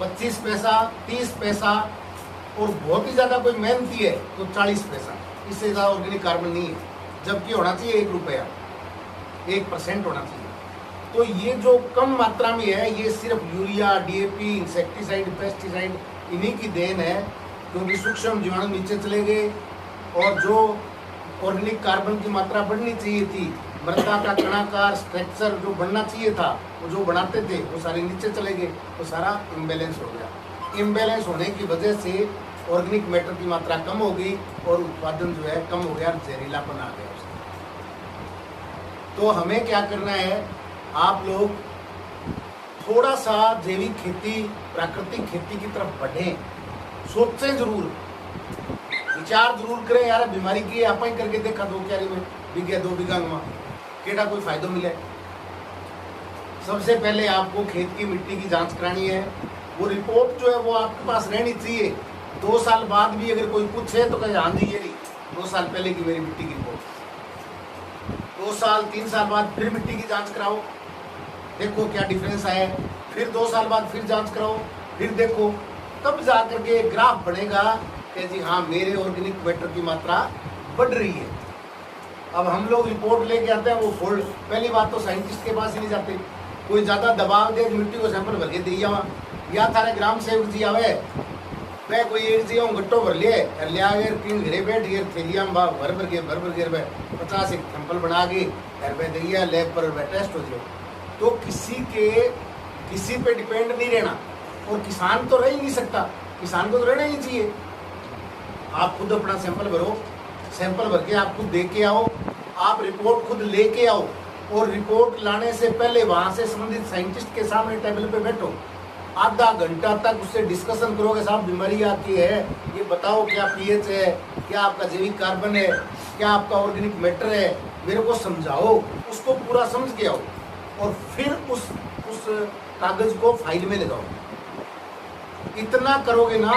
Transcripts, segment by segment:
25 पैसा, 30 पैसा, और बहुत ही ज़्यादा कोई मेहनती है तो 40 पैसा। इससे ज़्यादा ऑर्गेनिक कार्बन नहीं है, जबकि होना चाहिए 1 रुपया, 1% होना चाहिए। तो ये जो कम मात्रा में है, ये सिर्फ यूरिया, डीएपी, इंसेक्टिसाइड, पेस्टिसाइड इन्हीं की देन है, क्योंकि सूक्ष्म जीवाणु नीचे चले गए और जो ऑर्गेनिक कार्बन की मात्रा बढ़नी चाहिए थी, मृदा का कणाकार स्ट्रक्चर जो बनना चाहिए था, वो जो बनाते थे वो सारे नीचे चले गए, वो सारा इम्बैलेंस हो गया। इम्बैलेंस होने की वजह से ऑर्गेनिक मैटर की मात्रा कम हो गई और उत्पादन जो है कम हो गया, जहरीलापन आ गया उसका। तो हमें क्या करना है, आप लोग थोड़ा सा जैविक खेती, प्राकृतिक खेती की तरफ बढ़ें, सोचें जरूर, विचार जरूर करें। यार बीमारी की आप ही करके देखा 2 क्यारी में बीघा 2 बीघा में केड़ा कोई फायदा मिले। सबसे पहले आपको खेत की मिट्टी की जांच करानी है। वो रिपोर्ट जो है वो आपके पास रहनी चाहिए। 2 साल बाद भी अगर कोई पूछे तो कहे हाँ जी ये 2 साल पहले की मेरी मिट्टी की रिपोर्ट। 2 साल 3 साल बाद फिर मिट्टी की जांच कराओ, देखो क्या डिफरेंस आया। फिर 2 साल बाद फिर जांच कराओ, फिर देखो, तब जा करके ग्राफ बनेगा कि जी हाँ मेरे ऑर्गेनिक मैटर की मात्रा बढ़ रही है। अब हम लोग रिपोर्ट लेके आते हैं, वो फोल्ड, पहली बात तो साइंटिस्ट के पास ही नहीं जाते। कोई ज़्यादा दबाव दे मिट्टी को सैंपल भर के दे या थारे ग्राम सेवक जी आवे, मैं कोई एक जी गट्टो भर लिया तीन घरे बैठ गए थैलिया भर के 50 एक सैंपल बना के घर पे दिया, लैब पर टेस्ट हो जाए। तो किसी पे डिपेंड नहीं रहना, और किसान तो रह ही नहीं सकता, किसान को तो रहना ही चाहिए। आप खुद अपना सैंपल भरो, सैंपल भर के आप खुद दे के आओ, आप रिपोर्ट खुद लेके आओ, और रिपोर्ट लाने से पहले वहाँ से संबंधित साइंटिस्ट के सामने टेबल पे बैठो, आधा घंटा तक उससे डिस्कशन करोगे, साहब बीमारी आपकी है, ये बताओ क्या पीएच है, क्या आपका जैविक कार्बन है, क्या आपका ऑर्गेनिक मैटर है, मेरे को समझाओ, उसको पूरा समझ के आओ, और फिर उस कागज को फाइल में लगाओ। इतना करोगे ना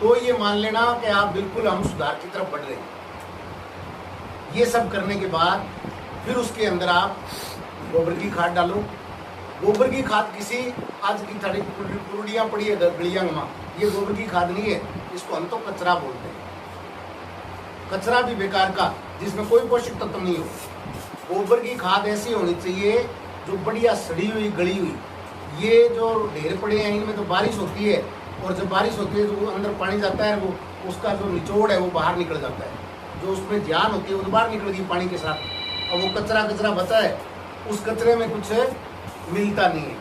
तो ये मान लेना कि आप बिल्कुल हम सुधार की तरफ बढ़ रहे हैं। ये सब करने के बाद फिर उसके अंदर आप गोबर की खाद डालो। गोबर की खाद किसी आज की थोड़ी कुरुड़ियाँ पड़ी है गलियां में, ये गोबर की खाद नहीं है, इसको हम तो कचरा बोलते हैं। कचरा भी बेकार का, जिसमें कोई पोषक तत्व नहीं हो। गोबर की खाद ऐसी होनी चाहिए जो बढ़िया सड़ी हुई, गली हुई। ये जो ढेर पड़े हैं इनमें तो बारिश होती है, और जब बारिश होती है तो अंदर पानी जाता है, वो उसका जो निचोड़ है वो बाहर निकल जाता है, जो उसमें जान होती है वो तो बाहर निकल गई पानी के साथ। अब वो कचरा बचा है, उस कचरे में कुछ मिलता नहीं है।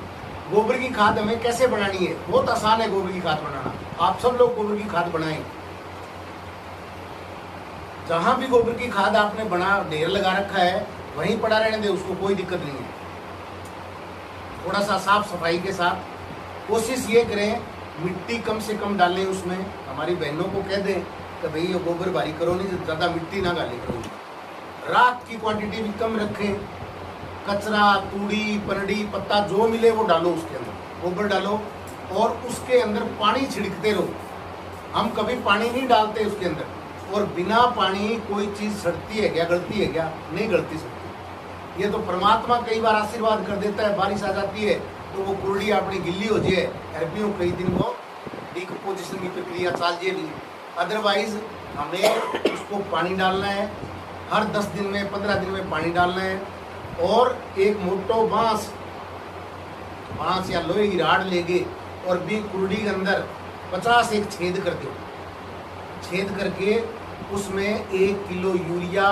गोबर की खाद हमें कैसे बनानी है, बहुत आसान है गोबर की खाद बनाना। आप सब लोग गोबर की खाद बनाएं। जहां भी गोबर की खाद आपने ढेर लगा रखा है वहीं पड़ा रहने दे, उसको कोई दिक्कत नहीं है। थोड़ा सा साफ सफाई के साथ कोशिश ये करें, मिट्टी कम से कम डालें उसमें। हमारी बहनों को कह दें कि भाई ये गोबर भारी करो नहीं, ज़्यादा मिट्टी ना डाले करो। राख की क्वांटिटी भी कम रखें। कचरा, तूड़ी, पनडी, पत्ता जो मिले वो डालो उसके अंदर, गोबर डालो, और उसके अंदर पानी छिड़कते रहो। हम कभी पानी नहीं डालते उसके अंदर, और बिना पानी कोई चीज़ सड़ती है क्या, गलती है क्या? नहीं गलती सकती। ये तो परमात्मा कई बार आशीर्वाद कर देता है, बारिश आ जाती है तो वो कुर्डी अपनी गिल्ली हो जाए, अरबियों कई दिन वो डिकम्पोजिशन की प्रक्रिया चल जाएगी। अदरवाइज हमें उसको पानी डालना है, हर 10 दिन में 15 दिन में पानी डालना है। और एक मोटो बांस या लोहे की राड लेके और भी कुर्डी के अंदर 50 एक छेद कर दो। छेद करके उसमें 1 किलो यूरिया,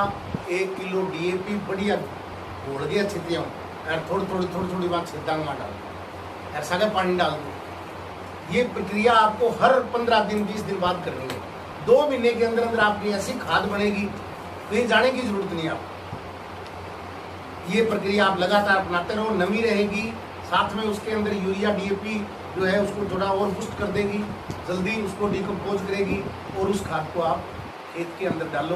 1 किलो डीएपी बढ़िया घोल गया छितियों, और थोड़ी बात छेदा में डाल, ऐसा का पानी डाल दो। ये प्रक्रिया आपको हर 15 दिन 20 दिन बाद करनी है। 2 महीने के अंदर अंदर आपकी ऐसी खाद बनेगी, कहीं जाने की जरूरत नहीं आपको। ये प्रक्रिया आप लगातार अपनाते रहो, नमी रहेगी, साथ में उसके अंदर यूरिया डीएपी जो है उसको थोड़ा और बूस्ट कर देगी, जल्दी उसको डिकम्पोज करेगी, और उस खाद को आप खेत के अंदर डालो।